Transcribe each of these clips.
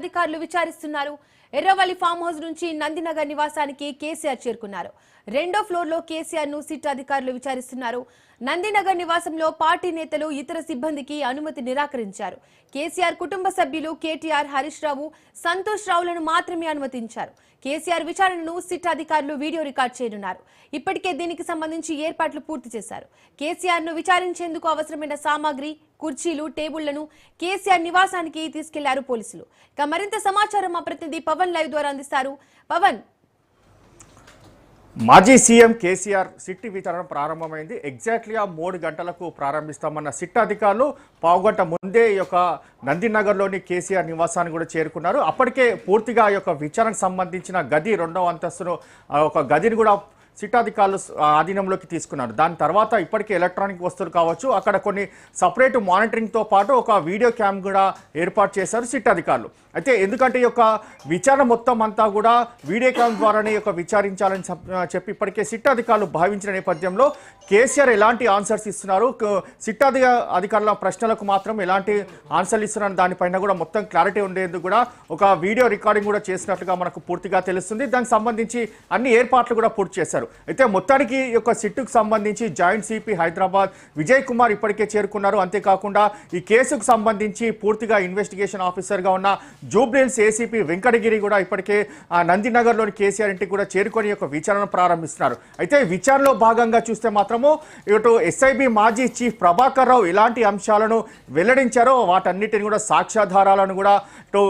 అధికారులు విచారిస్తున్నారు. Erravalli farm house నుంచి నందినగర్ నివాసానికి కేసీఆర్ చేరుకున్నారు. రెండో ఫ్లోర్ లో కేసీఆర్ ను సిట్ అధికారులు విచారిస్తున్నారు. నందినగర్ నివాసంలో పార్టీ నేతలు ఇతర సిబ్బందికి అనుమతి నిరాకరించారు. కేసీఆర్ కుటుంబ సభ్యులు కేటీఆర్, హరీష్ రావు, సంతోష్ రావులను మాత్రమే అనుమతించారు. కేసీఆర్ విచారణను సిట్ అధికారులు వీడియో రికార్డ్ చేయనున్నారు. ఇప్పటికే దీనికి సంబంధించి ఏర్పాట్లు పూర్తి చేశారు. కేసీఆర్ ను విచారించేందుకు అవసరమైన సామాగ్రి, కుర్చీలు, టేబుళ్లను కేసీఆర్ నివాసానికి తీసుకెళ్లారు పోలీసులు. ఇక మరింత సమాచారం మా ప్రతినిధి పవన్ లైవ్ ద్వారా అందిస్తారు. పవన్, మాజీ సీఎం కేసీఆర్ సిట్ విచారణ ప్రారంభమైంది. ఎగ్జాక్ట్లీగా 3 గంటలకు ప్రారంభిస్తామన్న సిట్ అధికారులు పావుగంట ముందే ఈ యొక్క నందినగర్లోని కేసీఆర్ నివాసాన్ని కూడా చేరుకున్నారు. అప్పటికే పూర్తిగా ఈ యొక్క విచారణకు సంబంధించిన గది 2వ అంతస్తును ఒక గదిని కూడా సిట్ అధికారులు ఆధీనంలోకి తీసుకున్నారు. దాని తర్వాత ఇప్పటికే ఎలక్ట్రానిక్ వస్తువులు కావచ్చు, అక్కడ కొన్ని సపరేట్ మానిటరింగ్తో పాటు ఒక వీడియో క్యామ్ కూడా ఏర్పాటు చేశారు సిట్ అధికారులు. అయితే ఎందుకంటే ఈ యొక్క విచారణ మొత్తం అంతా కూడా వీడియో క్యామ్ ద్వారానే విచారించాలని చెప్పి ఇప్పటికే సిట్ అధికారులు భావించిన నేపథ్యంలో కేసీఆర్ ఎలాంటి ఆన్సర్స్ ఇస్తున్నారు, సిట్ అధికారుల ప్రశ్నలకు మాత్రం ఎలాంటి ఆన్సర్లు ఇస్తున్నారు దానిపైన కూడా మొత్తం క్లారిటీ ఉండేందుకు కూడా ఒక వీడియో రికార్డింగ్ కూడా చేసినట్లుగా మనకు పూర్తిగా తెలుస్తుంది. దానికి సంబంధించి అన్ని ఏర్పాట్లు కూడా పూర్తి చేశారు. అయితే మొత్తానికి ఈ యొక్క సిట్టుకు సంబంధించి జాయింట్ సిపి హైదరాబాద్ విజయ్ కుమార్ ఇప్పటికే చేరుకున్నారు. అంతేకాకుండా ఈ కేసుకు సంబంధించి పూర్తిగా ఇన్వెస్టిగేషన్ ఆఫీసర్గా ఉన్న జూబ్లీహిల్స్ ఏసీపీ వెంకటగిరి కూడా ఇప్పటికే నందినగర్లోని కేసీఆర్ ఇంటికి కూడా చేరుకొని యొక్క విచారణ ప్రారంభిస్తున్నారు. అయితే విచారణలో భాగంగా చూస్తే మాత్రము ఇటు ఎస్ఐబి మాజీ చీఫ్ ప్రభాకర్ రావు ఎలాంటి అంశాలను వెల్లడించారో వాటన్నిటిని కూడా సాక్ష్యాధారాలను కూడా ఇటు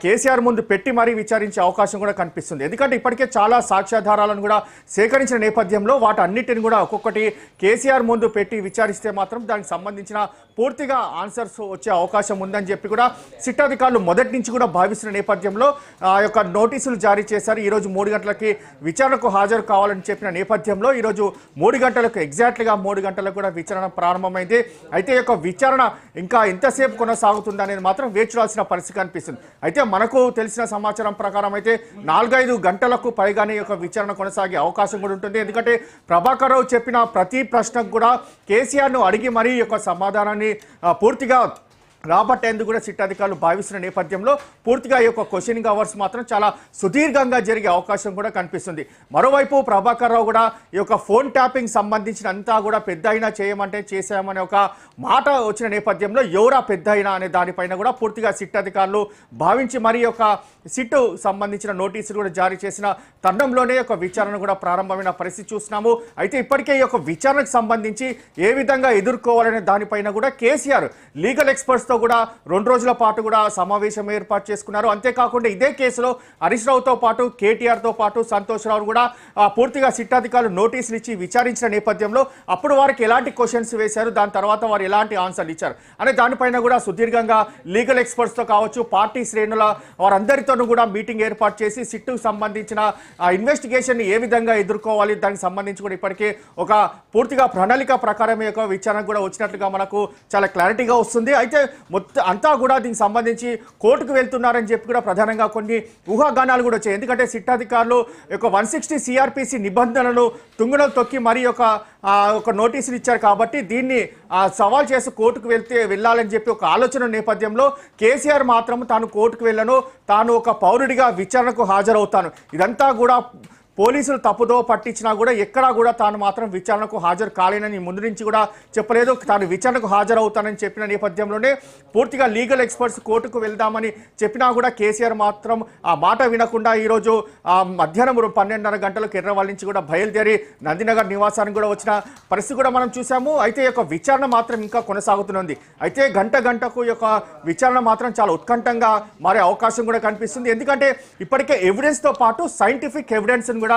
కేసీఆర్ ముందు పెట్టి మరీ విచారించే అవకాశం కూడా కనిపిస్తుంది. ఎందుకంటే ఇప్పటికే చాలా సాక్ష్యాధారాలను కూడా సేకరించిన నేపథ్యంలో వాటన్నిటిని కూడా ఒక్కొక్కటి కేసీఆర్ ముందు పెట్టి విచారిస్తే మాత్రం దానికి సంబంధించిన పూర్తిగా ఆన్సర్స్ వచ్చే అవకాశం ఉందని చెప్పి కూడా సిట్ అధికారులు మొదటి నుంచి కూడా భావిస్తున్న నేపథ్యంలో ఆ యొక్క నోటీసులు జారీ చేశారు. ఈరోజు 3 గంటలకి విచారణకు హాజరు కావాలని చెప్పిన నేపథ్యంలో ఈరోజు 3 గంటలకు ఎగ్జాక్ట్గా 3 గంటలకు కూడా విచారణ ప్రారంభమైంది. అయితే ఈ యొక్క విచారణ ఇంకా ఎంతసేపు కొనసాగుతుంది అనేది మాత్రం వేచి చూడాల్సిన పరిస్థితి కనిపిస్తుంది. అయితే మనకు తెలిసిన సమాచారం ప్రకారం అయితే 4-5 గంటలకు పైగానే ఈ యొక్క విచారణ కొనసాగే అవకాశం కూడా ఉంటుంది. ఎందుకంటే ప్రభాకర్ రావు చెప్పిన ప్రతి ప్రశ్నకు కూడా కేసీఆర్ను అడిగి మరీ ఈ యొక్క సమాధానాన్ని పూర్తిగా రాబట్టేందుకు కూడా సిట్ అధికారులు భావిస్తున్న నేపథ్యంలో పూర్తిగా ఈ యొక్క క్వశ్చనింగ్ అవర్స్ మాత్రం చాలా సుదీర్ఘంగా జరిగే అవకాశం కూడా కనిపిస్తుంది. మరోవైపు ప్రభాకర్ రావు కూడా ఈ యొక్క ఫోన్ ట్యాపింగ్ సంబంధించిన అంతా కూడా పెద్ద అయినా చేయమంటే చేసామనే ఒక మాట వచ్చిన నేపథ్యంలో ఎవరా పెద్ద అయినా అనే దానిపైన కూడా పూర్తిగా సిట్ అధికారులు భావించి మరి యొక్క సిట్టు సంబంధించిన నోటీసులు కూడా జారీ చేసిన తరుణంలోనే ఒక విచారణ కూడా ప్రారంభమైన పరిస్థితి చూస్తున్నాము. అయితే ఇప్పటికే ఈ యొక్క విచారణకు సంబంధించి ఏ విధంగా ఎదుర్కోవాలనే దానిపైన కూడా కేసీఆర్ లీగల్ ఎక్స్పర్ట్స్ తో కూడా 2 రోజుల పాటు కూడా సమావేశం ఏర్పాటు చేసుకున్నారు. అంతేకాకుండా ఇదే కేసులో హరీష్ రావుతో పాటు కేటీఆర్ తో పాటు సంతోష్ రావు కూడా పూర్తిగా సిట్ అధికారులు నోటీసులు ఇచ్చి విచారించిన నేపథ్యంలో అప్పుడు వారికి ఎలాంటి క్వశ్చన్స్ వేశారు, దాని తర్వాత వారు ఎలాంటి ఆన్సర్లు ఇచ్చారు అనే దానిపైన కూడా సుదీర్ఘంగా లీగల్ ఎక్స్పర్ట్స్ తో కావచ్చు, పార్టీ శ్రేణుల వారందరితోనూ కూడా మీటింగ్ ఏర్పాటు చేసి సిట్టుకు సంబంధించిన ఇన్వెస్టిగేషన్ ఏ విధంగా ఎదుర్కోవాలి దానికి సంబంధించి కూడా ఇప్పటికే ఒక పూర్తిగా ప్రణాళిక ప్రకారం యొక్క విచారణ కూడా వచ్చినట్లుగా మనకు చాలా క్లారిటీగా వస్తుంది. అయితే మొత్తం అంతా కూడా దీనికి సంబంధించి కోర్టుకు వెళ్తున్నారని చెప్పి కూడా ప్రధానంగా కొన్ని ఊహాగానాలు కూడా వచ్చాయి. ఎందుకంటే సిట్ అధికారులు యొక్క 160 సిఆర్పిసి నిబంధనలను తుంగలో తొక్కి మరి ఒక నోటీసులు ఇచ్చారు కాబట్టి దీన్ని సవాల్ చేసి కోర్టుకు వెళ్ళాలని చెప్పి ఒక ఆలోచన నేపథ్యంలో కేసీఆర్ మాత్రం తాను కోర్టుకు వెళ్ళను, తాను ఒక పౌరుడిగా విచారణకు హాజరవుతాను, ఇదంతా కూడా పోలీసులు తప్పుదో పట్టించినా కూడా ఎక్కడా కూడా తాను మాత్రం విచారణకు హాజరు కాలేనని ముందు నుంచి కూడా చెప్పలేదు. తాను విచారణకు హాజరవుతానని చెప్పిన నేపథ్యంలోనే పూర్తిగా లీగల్ ఎక్స్పర్ట్స్ కోర్టుకు వెళ్దామని చెప్పినా కూడా కేసీఆర్ మాత్రం ఆ మాట వినకుండా ఈరోజు మధ్యాహ్నం 12:30 గంటలకు ఎర్రవల్లి నుంచి కూడా బయలుదేరి నందినగర్ నివాసానికి కూడా వచ్చిన పరిస్థితి కూడా మనం చూసాము. అయితే ఈ యొక్క విచారణ మాత్రం ఇంకా కొనసాగుతుంది. అయితే గంటకు ఈ యొక్క విచారణ మాత్రం చాలా ఉత్కంఠంగా మారే అవకాశం కూడా కనిపిస్తుంది. ఎందుకంటే ఇప్పటికే ఎవిడెన్స్తో పాటు సైంటిఫిక్ ఎవిడెన్స్ కూడా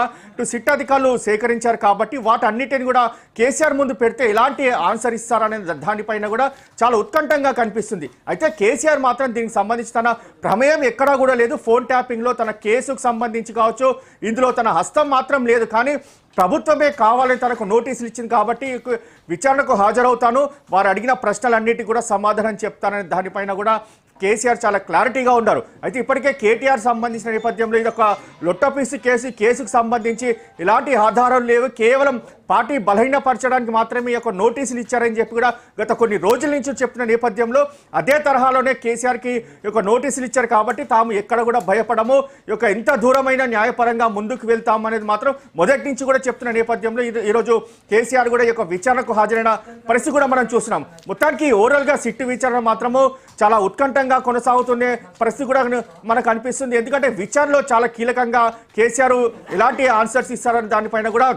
సిట్ అధికారులు సేకరించారు కాబట్టి వాటన్నిటిని కూడా కేసీఆర్ ముందు పెడితే ఎలాంటి ఆన్సర్ ఇస్తారనే దానిపైన కూడా చాలా ఉత్కంఠంగా కనిపిస్తుంది. అయితే కేసీఆర్ మాత్రం దీనికి సంబంధించి తన ప్రమేయం ఎక్కడా కూడా లేదు. ఫోన్ ట్యాపింగ్లో తన కేసుకు సంబంధించి కావచ్చు ఇందులో తన హస్తం మాత్రం లేదు. కానీ ప్రభుత్వమే కావాలని తనకు నోటీసులు ఇచ్చింది కాబట్టి విచారణకు హాజరవుతాను, వారు అడిగిన ప్రశ్నలన్నిటికీ కూడా సమాధానం చెప్తాననే దానిపైన కూడా కేసీఆర్ చాలా క్లారిటీగా ఉన్నారు. అయితే ఇప్పటికే కేటీఆర్ సంబంధించిన నేపథ్యంలో ఇది ఒక లొట్టపీసు కేసుకు సంబంధించి ఎలాంటి ఆధారాలు లేవు, కేవలం పార్టీ బలహీనపరచడానికి మాత్రమే ఈ యొక్క నోటీసులు ఇచ్చారని చెప్పి కూడా గత కొన్ని రోజుల నుంచి చెప్తున్న నేపథ్యంలో అదే తరహాలోనే కేసీఆర్కి ఈ యొక్క నోటీసులు ఇచ్చారు కాబట్టి తాము ఎక్కడ కూడా భయపడము ఈ యొక్క ఎంత దూరమైన న్యాయపరంగా ముందుకు వెళ్తాం అనేది మాత్రం మొదటి నుంచి కూడా చెప్తున్న నేపథ్యంలో ఈరోజు కేసీఆర్ కూడా ఈ యొక్క విచారణకు హాజరైన పరిస్థితి కూడా మనం చూస్తున్నాం. మొత్తానికి ఓవరాల్గా సిట్టు విచారణ మాత్రము చాలా ఉత్కంఠంగా కొనసాగుతున్న పరిస్థితి కూడా మనకు అనిపిస్తుంది. ఎందుకంటే విచారణలో చాలా కీలకంగా కేసీఆర్ ఎలాంటి ఆన్సర్స్ ఇస్తారని దానిపైన కూడా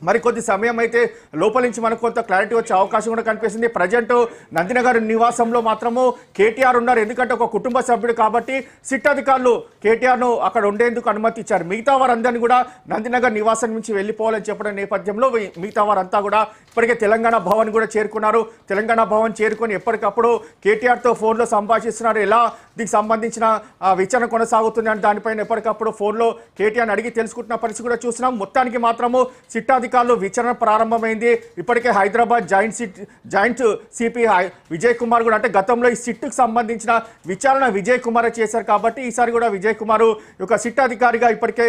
మరికొద్ది సమయం అయితే లోపల నుంచి మనకు కొంత క్లారిటీ వచ్చే అవకాశం కూడా కనిపిస్తుంది. ప్రజెంట్ నందినగర్ నివాసంలో మాత్రము కేటీఆర్ ఉన్నారు. ఎందుకంటే ఒక కుటుంబ సభ్యుడు కాబట్టి సిట్ అధికారులు కేటీఆర్ను అక్కడ ఉండేందుకు అనుమతి ఇచ్చారు. మిగతా వారందరినీ కూడా నందినగర్ నివాసం నుంచి వెళ్ళిపోవాలని చెప్పడం నేపథ్యంలో మిగతా వారంతా కూడా ఇప్పటికే తెలంగాణ భవన్ కూడా చేరుకున్నారు. తెలంగాణ భవన్ చేరుకొని ఎప్పటికప్పుడు కేటీఆర్తో ఫోన్లో సంభాషిస్తున్నారు. ఎలా దీనికి సంబంధించిన విచారణ కొనసాగుతుంది అని దానిపైన ఎప్పటికప్పుడు ఫోన్లో కేటీఆర్ని అడిగి తెలుసుకుంటున్న పరిస్థితి కూడా చూస్తున్నాం. మొత్తానికి మాత్రము సిట్ అధికారులు విచారణ ప్రారంభమైంది. ఇప్పటికే హైదరాబాద్ జాయింట్ సిపి విజయ్ కుమార్ కూడా అంటే గతంలో ఈ సిట్కు సంబంధించిన విచారణ విజయ్ కుమార్ చేశారు కాబట్టి ఈసారి కూడా విజయ్ కుమార్ ఒక సిట్ అధికారిగా ఇప్పటికే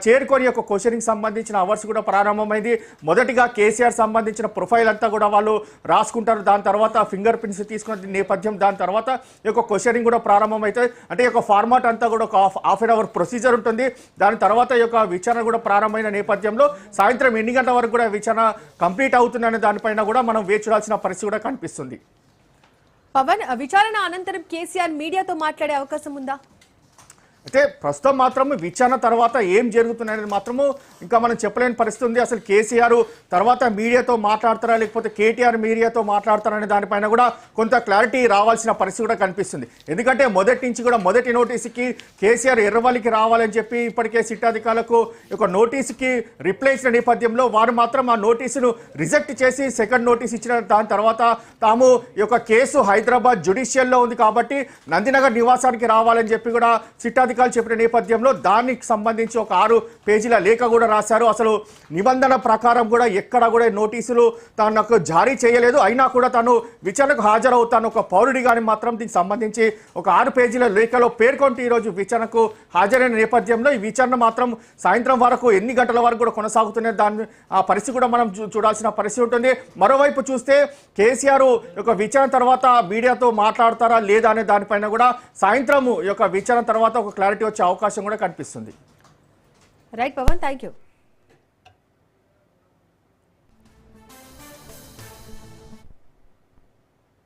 చేరుకొని ఒక క్వశ్చనింగ్ సంబంధించిన అవర్స్ కూడా ప్రారంభమైంది. మొదటిగా కేసీఆర్ సంబంధించిన ప్రొఫైల్ అంతా కూడా వాళ్ళు రాసుకుంటారు. దాని తర్వాత ఫింగర్ ప్రింట్స్ తీసుకున్న నేపథ్యం దాని తర్వాత ఈ యొక్క క్వశ్చనింగ్ కూడా ప్రారంభమవుతుంది. అంటే ఈ యొక్క ఫార్మాట్ అంతా కూడా ఒక హాఫ్ అన్ అవర్ ప్రొసీజర్ ఉంటుంది. దాని తర్వాత ఈ యొక్క విచారణ కూడా ప్రారంభమైన నేపథ్యంలో సాయంత్రం ఎన్ని గంటల వరకు కూడా విచారణ కంప్లీట్ అవుతుందనే దానిపైన కూడా మనం వేచి చూడాల్సిన పరిస్థితి కూడా కనిపిస్తుంది. పవన్, విచారణ అనంతరం కేసీఆర్ మీడియాతో మాట్లాడే అవకాశం ఉందా? అయితే ప్రస్తుతం మాత్రము విచారణ తర్వాత ఏం జరుగుతుందనేది మాత్రము ఇంకా మనం చెప్పలేని పరిస్థితి ఉంది. అసలు కేసీఆర్ తర్వాత మీడియాతో మాట్లాడతారా లేకపోతే కేటీఆర్ మీడియాతో మాట్లాడతారనే దానిపైన కూడా కొంత క్లారిటీ రావాల్సిన పరిస్థితి కూడా కనిపిస్తుంది. ఎందుకంటే మొదటి నుంచి కూడా మొదటి నోటీసుకి కేసీఆర్ ఎర్రవల్లికి రావాలని చెప్పి ఇప్పటికే సిట్ అధికారులకు ఒక నోటీసుకి రిప్లై ఇచ్చిన నేపథ్యంలో వారు మాత్రం ఆ నోటీసును రిజెక్ట్ చేసి సెకండ్ నోటీస్ ఇచ్చిన దాని తర్వాత తాము ఈ యొక్క కేసు హైదరాబాద్ జ్యుడిషియల్లో ఉంది కాబట్టి నందినగర్ నివాసానికి రావాలని చెప్పి కూడా సిట్ అధికారులు చెప్పిన నేపథ్యంలో దానికి సంబంధించి ఒక 6 పేజీల లేఖ కూడా రాశారు. అసలు నిబంధన ప్రకారం కూడా ఎక్కడ కూడా నోటీసులు తనకు జారీ చేయలేదు. అయినా కూడా తాను విచారణకు హాజరవుతాను ఒక పౌరుడిగాని మాత్రం దీనికి సంబంధించి ఒక 6 పేజీల లేఖలో పేర్కొంటూ ఈరోజు విచారణకు హాజరైన నేపథ్యంలో ఈ విచారణ మాత్రం సాయంత్రం వరకు ఎన్ని గంటల వరకు కూడా కొనసాగుతున్న దాని ఆ పరిస్థితి కూడా మనం చూడాల్సిన పరిస్థితి ఉంటుంది. మరోవైపు చూస్తే కేసీఆర్ యొక్క విచారణ తర్వాత మీడియాతో మాట్లాడతారా లేదా అనే దానిపైన కూడా సాయంత్రం యొక్క విచారణ తర్వాత ఒక క్లారిటీ వచ్చే అవకాశం కూడా కనిపిస్తుంది. Right Pavan, thank you.